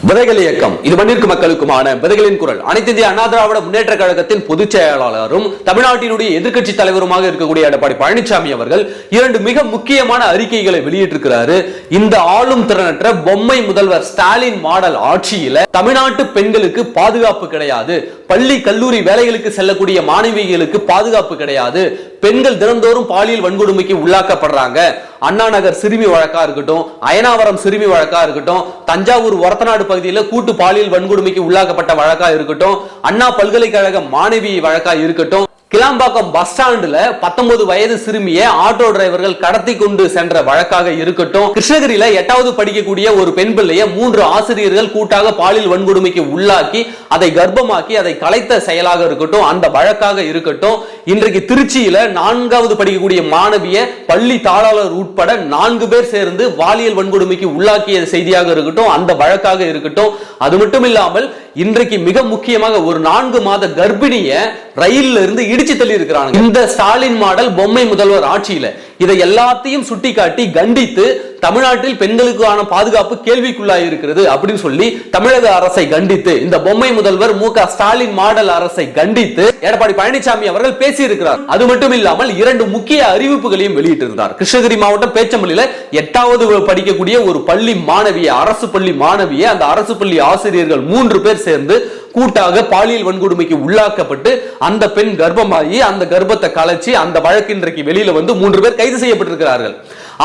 விதைகள் இயக்கம் இது மண்ணிற்கு மக்களுக்குமான விதைகளின் குரல். அனைத்து இந்திய அண்ணா திராவிட முன்னேற்ற கழகத்தின் பொதுச் செயலாளரும் தமிழ்நாட்டினுடைய எதிர்க்கட்சி தலைவருமாக இருக்கக்கூடிய எடப்பாடி பழனிசாமி அவர்கள் இரண்டு மிக முக்கியமான அறிக்கைகளை வெளியிட்டிருக்கிறாரு. இந்த ஆளும் திறனற்ற பொம்மை முதல்வர் ஸ்டாலின் மாடல் ஆட்சியில தமிழ்நாட்டு பெண்களுக்கு பாதுகாப்பு கிடையாது, பள்ளி கல்லூரி வேலைகளுக்கு செல்லக்கூடிய மாணவிகளுக்கு பாதுகாப்பு கிடையாது, பெண்கள் தினந்தோறும் பாலியல் வன்கொடுமைக்கு உள்ளாக்கப்படுறாங்க. அண்ணா நகர் சிறுமி வழக்கா இருக்கட்டும், அயனாவரம் சிறுமி வழக்கா இருக்கட்டும், தஞ்சாவூர் ஒரத்தநாடு பகுதியில் கூட்டு பாலியல் வன்கொடுமைக்கு உள்ளாக்கப்பட்ட வழக்கா இருக்கட்டும், அண்ணா பல்கலைக்கழக மாணவி வழக்கா இருக்கட்டும், கிளாம்பாக்கம் பஸ் ஸ்டாண்ட்ல 19 வயது சிறுமியை ஆட்டோ டிரைவர்கள் கடத்தி கொண்டு சென்ற வழக்காக இருக்கட்டும், கிருஷ்ணகிரியில 8வது படிக்கக்கூடிய ஒரு பெண் பிள்ளையை 3 ஆசிரியர்கள் கூட்டாக பாலியல் வன்கொடுமைக்கு உள்ளாக்கி அதை கர்ப்பமாக்கி அதை கலைத்த செயலாக இருக்கட்டும், அந்த வழக்காக இருக்கட்டும், இன்றைக்கு திருச்சியில 4வது படிக்கக்கூடிய மாணவிய பள்ளி தாளாளர் உட்பட 4 பேர் சேர்ந்து பாலியல் வன்கொடுமைக்கு உள்ளாக்கிய செய்தியாக இருக்கட்டும், அந்த வழக்காக இருக்கட்டும். அது மட்டும் இல்லாமல் இன்றைக்கு மிக முக்கியமாக ஒரு 4 மாத கர்ப்பிணிய ரயில்ல இருந்து இடிச்சு தள்ளி இருக்கிறாங்க. இந்த ஸ்டாலின் மாடல் பொம்மை முதல்வர் ஆட்சியில இதை எல்லாத்தையும் சுட்டிக்காட்டி கண்டித்து தமிழ்நாட்டில் பெண்களுக்கான பாதுகாப்பு கேள்விக்குள்ளாய் இருக்கிறது அப்படின்னு சொல்லி தமிழக அரசை கண்டித்து, இந்த பொம்மை முதல்வர் மு.க. ஸ்டாலின் மாடல் அரசை கண்டித்து எடப்பாடி பழனிசாமி அவர்கள் பேசியிருக்கிறார். அது மட்டும் இல்லாமல் 2 முக்கிய அறிவிப்புகளையும் வெளியிட்டிருந்தார். கிருஷ்ணகிரி மாவட்டம் பேச்சம்பள்ளியில 8வது படிக்கக்கூடிய ஒரு பள்ளி மாணவிய, அரசு பள்ளி மாணவிய, அந்த அரசு பள்ளி ஆசிரியர்கள் 3 பேர் சேர்ந்து கூட்டாக பாலியல் வன்கொடுமைக்கு உள்ளாக்கப்பட்டு அந்த பெண் கர்ப்பமாகி அந்த கர்ப்பத்தை கலைச்சி அந்த வழக்கு இன்றைக்கு வெளியில வந்து 3 பேர் கைது செய்யப்பட்டிருக்கிறார்கள்.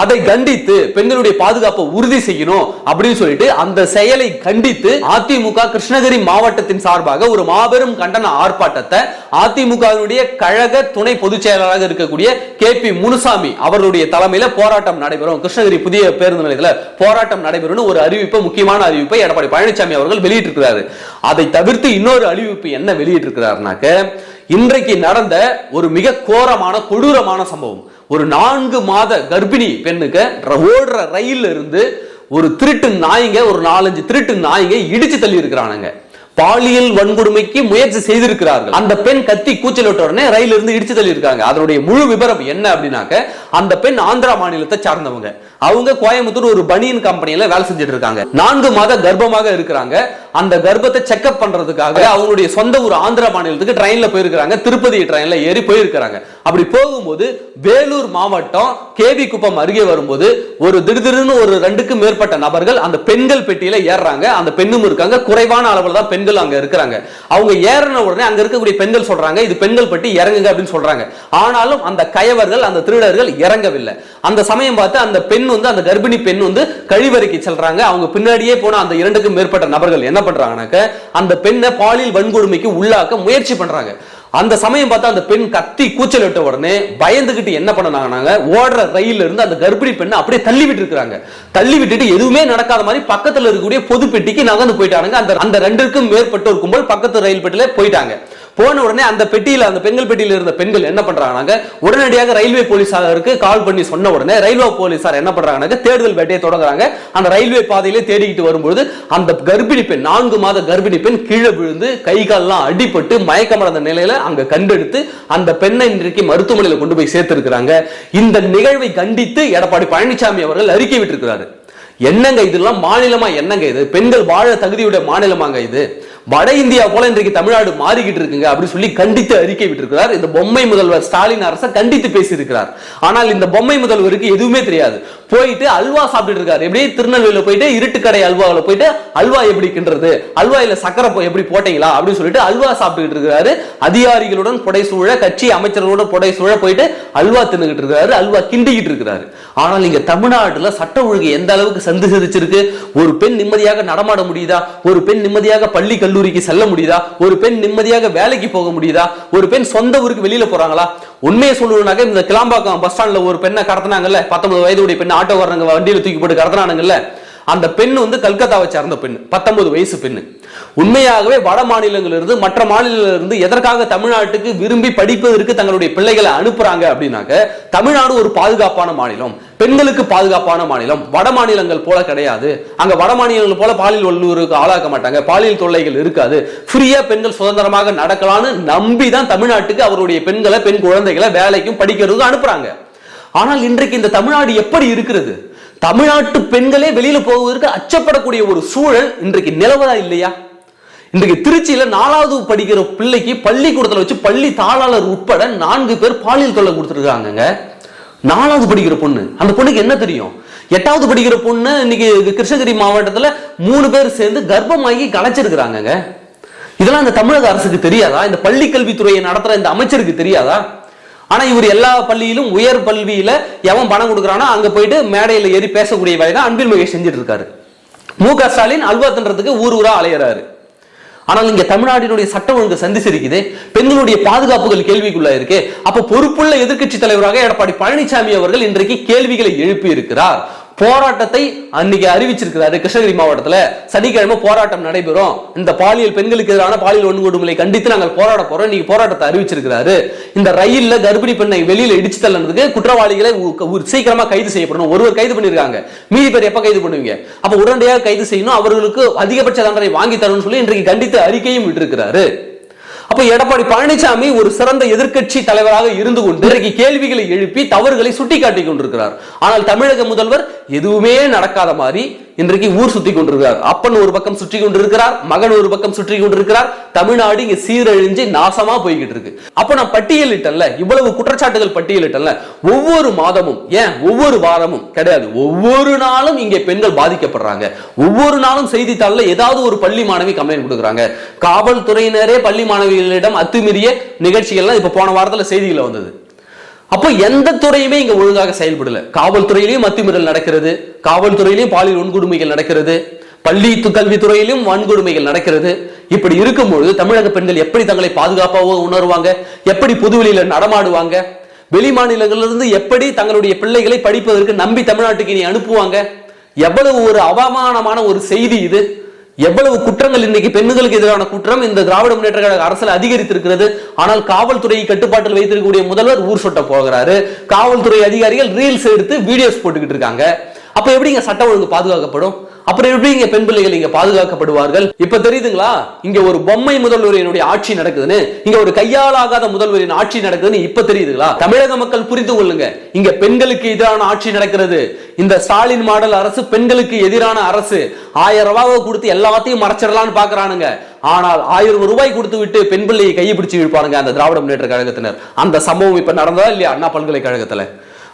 அதை கண்டித்து பெண்களுடைய பாதுகாப்பை உறுதி செய்யணும் அப்படின்னு சொல்லிட்டு அந்த செயலை கண்டித்து அதிமுக கிருஷ்ணகிரி மாவட்டத்தின் சார்பாக ஒரு மாபெரும் கண்டன ஆர்ப்பாட்டத்தை அதிமுகவினுடைய கழக துணை பொதுச் செயலாளராக இருக்கக்கூடிய கே.பி. முனுசாமி அவர்களுடைய தலைமையில போராட்டம் நடைபெறும், கிருஷ்ணகிரி புதிய பேருந்து நிலையத்தில் போராட்டம் நடைபெறும் ஒரு அறிவிப்பை, முக்கியமான அறிவிப்பை எடப்பாடி பழனிசாமி அவர்கள் வெளியிட்டிருக்கிறார். அதை தவிர்த்து இன்னொரு அறிவிப்பு என்ன வெளியிட்டிருக்கிறார்னாக்க, இன்றைக்கு நடந்த ஒரு மிக கோரமான கொடூரமான சம்பவம். ஒரு 4 மாத கர்ப்பிணி பெண்ணுக்கு ஓடுற ரயில்ல இருந்து ஒரு திருட்டு நாய்ங்க, ஒரு 4-5 திருட்டு நாய்ங்க இடிச்சு தள்ளி இருக்கிறானுங்க. பாலியல் வன்கொடுமைக்கு முயற்சி செய்திருக்கிறார்கள். அந்த பெண் கத்தி கூச்சல் விட்ட உடனே ரயில இருந்து இடிச்சு தள்ளி இருக்காங்க. அதனுடைய முழு விபரம் என்ன அப்படின்னாக்க, அந்த பெண் ஆந்திரா மாநிலத்தை சார்ந்தவங்க. அவங்க கோயம்புத்தூர் ஒரு பனியன் கம்பெனியில வேலை செஞ்சுட்டு இருக்காங்க. 4 மாத கர்ப்பமாக இருக்கிறாங்க. அந்த கர்ப்பத்தை செக்அப் பண்றதுக்காக அவங்களுடைய சொந்த ஊர் ஆந்திரா மாநிலத்துக்கு ட்ரெயின்ல போயிருக்காங்க. திருப்பதி ட்ரெயின்ல ஏறி போயிருக்காங்க. அப்படி போகும்போது வேலூர் மாவட்டம் கேவி குப்பம் அருகே வரும்போது ஒரு திடீர்னு ஒரு 2க்கும் மேற்பட்ட நபர்கள் அந்த பெண்கள் பெட்டியில ஏறாங்க. அந்த பெண்ணும் இருக்காங்க, குறைவான அளவில் தான் பெண்கள் அங்க இருக்கிறாங்க. அவங்க ஏறின உடனே அங்க இருக்கக்கூடிய பெண்கள் சொல்றாங்க, இது பெண்கள் பெட்டி, இறங்குங்க அப்படின்னு சொல்றாங்க. ஆனாலும் அந்த கயவர்கள், அந்த திருடர்கள் இறங்கவில்லை. அந்த சமயம் பார்த்து அந்த பெண் வந்து, அந்த கர்ப்பிணி பெண் வந்து கழிவறைக்கு செல்றாங்க. அவங்க பின்னாடியே போன அந்த 2க்கும் மேற்பட்ட நபர்கள் என்ன பண்றாங்கனாக்க, அந்த பெண்ணை பாலியல் வன்கொடுமைக்கு உள்ளாக்க முயற்சி பண்றாங்க. அந்த சமயம் பார்த்தா அந்த பெண் கத்தி கூச்சல் விட்ட உடனே பயந்துகிட்டு என்ன பண்ணாங்க, ஓடுற ரயில்ல இருந்து அந்த கர்ப்பிணி பெண்ணை அப்படியே தள்ளி விட்டு இருக்காங்க. தள்ளி விட்டுட்டு எதுவுமே நடக்காத மாதிரி பக்கத்துல இருக்கக்கூடிய பொது பெட்டிக்கு நகர்ந்து போயிட்டாங்க. அந்த 2க்கும் மேற்பட்டோர் கும்பல் பக்கத்து ரயில் பெட்டியில போயிட்டாங்க. போன உடனே அந்த பெட்டியில, அந்த பெண்கள் பெட்டியில இருந்த பெண்கள் என்ன பண்றாங்க, உடனடியாக ரயில்வே போலீசாருக்கு கால் பண்ணி சொன்ன உடனே ரயில்வே போலீசார் என்ன பண்றாங்க, தேடுதல் வேட்டையை தொடங்குறாங்க. அந்த ரயில்வே பாதையிலே தேடிக்கிட்டு வரும்போது அந்த கர்ப்பிணி பெண், 4 மாத கர்ப்பிணி பெண் கீழே விழுந்து கை கால்லாம் அடிபட்டு மயக்கமடைந்த நிலையில அங்க கண்டெடுத்து அந்த பெண்ணை இன்றைக்கு மருத்துவமனையில் கொண்டு போய் சேர்த்திருக்கிறாங்க. இந்த நிகழ்வை கண்டித்து எடப்பாடி பழனிசாமி அவர்கள் அறிக்கை விட்டிருக்கிறாரு. என்னங்க இதெல்லாம் மாநிலமா? என்னங்க இது பெண்கள் வாழ தகுதியுடைய மாநிலமாங்க இது? வட இந்தியா போல இன்றைக்கு தமிழ்நாடு மாறிக்கிட்டு இருக்குங்க அப்படின்னு சொல்லி கண்டித்து அறிக்கை விட்டிருக்கிறார். இந்த பொம்மை முதல்வர் ஸ்டாலின் அரசை கண்டித்து பேசியிருக்கிறார். ஆனால் இந்த பொம்மை முதல்வருக்கு எதுவுமே தெரியாது. போயிட்டு அல்வா சாப்பிட்டு இருக்காரு. எப்படி திருநெல்வேலியில போயிட்டு இருட்டு கடை அல்வாவில் போயிட்டு அல்வா எப்படி கிண்டுறது, அல்வாயில சக்கரை எப்படி போட்டீங்களா அப்படின்னு சொல்லிட்டு அல்வா சாப்பிட்டுக்கிட்டு இருக்காரு. அதிகாரிகளுடன் புடைசூழ, கட்சி அமைச்சர்களுடன் புடைசூழ போயிட்டு அல்வா தின்னுகிட்டு இருக்காரு, அல்வா கிண்டிக்கிட்டு இருக்கிறாரு. ஆனால் இங்க தமிழ்நாட்டுல சட்ட ஒழுங்கு எந்த அளவுக்கு சந்து சிரிச்சிருக்கு? ஒரு பெண் நிம்மதியாக நடமாட முடியுதா? ஒரு பெண் நிம்மதியாக பள்ளி கல்லூரிக்கு செல்ல முடியுதா? ஒரு பெண் நிம்மதியாக வேலைக்கு போக முடியுதா? ஒரு பெண் சொந்த ஊருக்கு வெளியில போறாங்களா? உண்மையை சொல்லணும்னாக்க, இந்த கிளாம்பாக்கம் பஸ் ஸ்டாண்ட்ல ஒரு பெண்ணை கடத்தினாங்கல்ல, 19 வயதுடைய பெண் ஆட்டோக்காரங்க வண்டியில தூக்கி போட்டு கடத்தினானுங்கல்ல, அந்த பெண் வந்து கல்கத்தாவை சார்ந்த பெண், 19 வயசு பெண். உண்மையாகவே வட மாநிலங்களிலிருந்து, மற்ற மாநிலங்களிலிருந்து எதற்காக தமிழ்நாட்டுக்கு விரும்பி படிப்பதற்கு தங்களுடைய பிள்ளைகளை அனுப்புறாங்க அப்படின்னாக்க, தமிழ்நாடு ஒரு பாதுகாப்பான மாநிலம், பெண்களுக்கு பாதுகாப்பான மாநிலம். வட மாநிலங்கள் போல கிடையாது. அங்க வட மாநிலங்கள் போல பாலியல் வல்லுறவுக்கு ஆளாக்க மாட்டாங்க, பாலியல் தொல்லைகள் இருக்காது, ஃப்ரீயா பெண்கள் சுதந்திரமாக நடக்கலாம்னு நம்பி தான் தமிழ்நாட்டுக்கு அவருடைய பெண்களை, பெண் குழந்தைகளை வேலைக்கும் படிக்கிறதுக்கும் அனுப்புறாங்க. ஆனால் இன்றைக்கு இந்த தமிழ்நாடு எப்படி இருக்கிறது? தமிழ்நாட்டு பெண்களே வெளியில போவதற்கு அச்சப்படக்கூடிய ஒரு சூழல் இன்றைக்கு நிலவதா இல்லையா? இன்றைக்கு திருச்சியில 4வது படிக்கிற பிள்ளைக்கு பள்ளிக்கூடத்துல வச்சு பள்ளி தாளாளர் உட்பட 4 பேர் பாலியல் தொல்லை கொடுத்துருக்காங்க. 4வது படிக்கிற பொண்ணு, அந்த பொண்ணுக்கு என்ன தெரியும்? 8வது படிக்கிற பொண்ணு இன்னைக்கு கிருஷ்ணகிரி மாவட்டத்துல 3 பேர் சேர்ந்து கர்ப்பமாகி கலைச்சிருக்கிறாங்க. இதெல்லாம் இந்த தமிழக அரசுக்கு தெரியாதா? இந்த பள்ளி கல்வித்துறையை நடத்துற இந்த அமைச்சருக்கு தெரியாதா? ஆனா இவர் எல்லா பள்ளியிலும் உயர் கல்வியில எவன் பணம் கொடுக்குறானோ அங்க போயிட்டு மேடையில ஏறி பேசக்கூடிய வேலை தான் அன்பில் மகேஷ் செஞ்சுட்டு இருக்காரு. மு.க. ஸ்டாலின் அல்வா தின்றதுக்கு ஊர் ஊரா அலையறாரு. ஆனால் இங்க தமிழ்நாட்டினுடைய சட்டம் ஒழுங்கு சந்திச்சிருக்குது, பெண்களுடைய பாதுகாப்புகள் கேள்விக்குள்ள இருக்கு. அப்ப பொறுப்புள்ள எதிர்க்கட்சி தலைவராக எடப்பாடி பழனிசாமி அவர்கள் இன்றைக்கு கேள்விகளை எழுப்பி இருக்கிறார். போராட்டத்தை அன்னைக்கு அறிவிச்சிருக்கிறாரு. கிருஷ்ணகிரி மாவட்டத்துல சனிக்கிழமை போராட்டம் நடைபெறும், இந்த பாலியல் பெண்களுக்கு எதிரான பாலியல் வன்கொடுமைகளை கண்டித்து நாங்கள் போராட போறோம், இன்னைக்கு போராட்டத்தை அறிவிச்சிருக்கிறாரு. இந்த ரயில்ல கர்ப்பிணி பெண்ணை வெளியில இடிச்சு தள்ளனதுக்கு குற்றவாளிகளை சீக்கிரமா கைது செய்யப்படணும். ஒருவர் கைது பண்ணிருக்காங்க, மீதி பேர் எப்ப கைது பண்ணுவீங்க? அப்ப உடனடியாக கைது செய்யணும், அவர்களுக்கு அதிகபட்ச தண்டனை வாங்கி தரணும்னு சொல்லி இன்றைக்கு கண்டித்து அறிக்கையும் விட்டிருக்கிறாரு. அப்ப எடப்பாடி பழனிசாமி ஒரு சிறந்த எதிர்க்கட்சி தலைவராக இருந்து கொண்டு இன்றைக்கு கேள்விகளை எழுப்பி தவறுகளை சுட்டிக்காட்டி கொண்டிருக்கிறார். ஆனால் தமிழக முதல்வர் எதுவுமே நடக்காத மாதிரி இன்றைக்கு ஊர் சுத்தி கொண்டிருக்கிறார். அப்பன் ஒரு பக்கம் சுற்றி கொண்டிருக்கிறார், மகன் ஒரு பக்கம் சுற்றி கொண்டிருக்கிறார். தமிழ்நாடு இங்க சீரழிஞ்சு நாசமா போய்கிட்டு இருக்கு. அப்ப நான் பட்டியலிட்டல்ல, இவ்வளவு குற்றச்சாட்டுகள் பட்டியலிட்டல்ல, ஒவ்வொரு மாதமும் ஏன் ஒவ்வொரு வாரமும் கிடையாது, ஒவ்வொரு நாளும் இங்கே பெண்கள் பாதிக்கப்படுறாங்க. ஒவ்வொரு நாளும் செய்தித்தாள்ல ஏதாவது ஒரு பள்ளி மாணவி கம்ப்ளைண்ட் கொடுக்குறாங்க. காவல்துறையினரே பள்ளி மாணவிகளிடம் அத்துமீறிய நிகழ்ச்சிகள்லாம் இப்ப போன வாரத்துல செய்திகளை வந்தது. அப்போ எந்த துறையுமே இங்க ஒழுங்காக செயல்படல. காவல்துறையிலையும் அத்துமீறல் நடக்கிறது, காவல்துறையிலையும் பாலியல் வன்கொடுமைகள் நடக்கிறது, பள்ளி கல்வித்துறையிலும் வன்கொடுமைகள் நடக்கிறது. இப்படி இருக்கும்போது தமிழக பெண்கள் எப்படி தங்களை பாதுகாப்பாக உணர்வாங்க? எப்படி பொதுவெளியில நடமாடுவாங்க? வெளி மாநிலங்களிலிருந்து எப்படி தங்களுடைய பிள்ளைகளை படிப்பதற்கு நம்பி தமிழ்நாட்டுக்கு இனி அனுப்புவாங்க? எவ்வளவு ஒரு அவமானமான ஒரு செய்தி இது! எவ்வளவு குற்றங்கள் இன்னைக்கு பெண்களுக்கு எதிரான குற்றம் இந்த திராவிட முன்னேற்ற கழக அரசில் அதிகரித்திருக்கிறது. ஆனால் காவல்துறையை கட்டுப்பாட்டில் வைத்திருக்கக்கூடிய முதல்வர் ஊர் சொட்ட போகிறாரு. காவல்துறை அதிகாரிகள் ரீல்ஸ் எடுத்து வீடியோஸ் போட்டுக்கிட்டு இருக்காங்க. அப்ப எப்படிங்க சட்டம் ஒழுங்கு பாதுகாக்கப்படும்? அப்புறம் எப்படி இங்க பெண் பிள்ளைகள் இங்க பாதுகாக்கப்படுவார்கள்? இப்ப தெரியுதுங்களா, இங்க ஒரு பொம்மை முதல்வரினுடைய ஆட்சி நடக்குதுன்னு, இங்க ஒரு கையாளாகாத முதல்வரின் ஆட்சி நடக்குதுன்னு இப்ப தெரியுதுங்களா? தமிழக மக்கள் புரிந்து கொள்ளுங்க, இங்க பெண்களுக்கு எதிரான ஆட்சி நடக்கிறது. இந்த ஸ்டாலின் மாடல் அரசு பெண்களுக்கு எதிரான அரசு. 1000 ரூபாய் கொடுத்து எல்லாத்தையும் மறைச்சிடலாம்னு பாக்குறானுங்க. ஆனால் 1000 ரூபாய் கொடுத்து விட்டு பெண் பிள்ளையை கையை பிடிச்சு இழுப்பாருங்க அந்த திராவிட முன்னேற்ற கழகத்தினர். அந்த சம்பவம் இப்ப நடந்ததா இல்லையா அண்ணா பல்கலைக்கழகத்துல?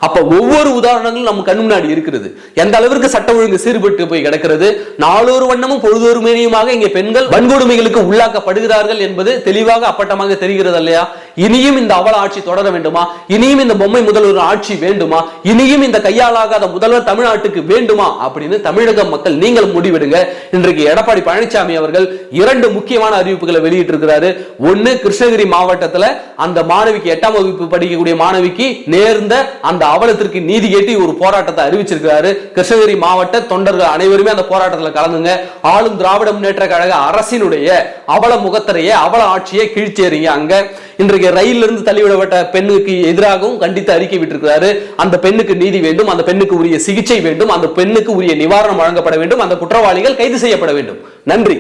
அப்ப ஒவ்வொரு உதாரணங்களும் நம்ம கண் முன்னாடி இருக்கிறது. எந்த அளவிற்கு சட்ட ஒழுங்கு சீர்பட்டு போய் கிடக்கிறது. நாளொரு வண்ணமும் பொழுதொரு மேனியுமாக இங்கே பெண்கள் வன்கொடுமைகளுக்கு உள்ளாக்கப்படுகிறார்கள் என்பது தெளிவாக அப்பட்டமாக தெரிகிறது இல்லையா? இனியும் இந்த அவல ஆட்சி தொடர வேண்டுமா? இனியும் இந்த பொம்மை முதல்வர் ஆட்சி வேண்டுமா? இனியும் இந்த கையாளாகாத முதல்வர் தமிழ்நாட்டுக்கு வேண்டுமா அப்படின்னு தமிழக மக்கள் நீங்கள் முடிவெடுங்க. இன்றைக்கு எடப்பாடி பழனிசாமி அவர்கள் 2 முக்கியமான அறிவிப்புகளை வெளியிட்டிருக்கிறாரு. ஒன்னு, கிருஷ்ணகிரி மாவட்டத்துல அந்த மாணவிக்கு 8ஆம் வகுப்பு படிக்கக்கூடிய மாணவிக்கு நேர்ந்த அந்த அவலத்திற்கு நீதி கேட்டு ஒரு போராட்டத்தை அறிவிச்சிருக்கிறாரு. கிருஷ்ணகிரி மாவட்ட தொண்டர்கள் அனைவருமே அந்த போராட்டத்தில் கலந்துங்க. ஆளும் திராவிட முன்னேற்ற கழக அரசினுடைய அவல முகத்தரையே அவல ஆட்சியை கீழ்ச்சேறீங்க. அங்க இன்றைக்கு ரயிலில் இருந்து தள்ளிவிடப்பட்ட பெண்ணுக்கு எதிராகவும் கண்டித்து அறிக்கை விட்டிருக்கிறாரு. அந்த பெண்ணுக்கு நீதி வேண்டும், அந்த பெண்ணுக்கு உரிய சிகிச்சை வேண்டும், அந்த பெண்ணுக்கு உரிய நிவாரணம் வழங்கப்பட வேண்டும், அந்த குற்றவாளிகள் கைது செய்யப்பட வேண்டும். நன்றி.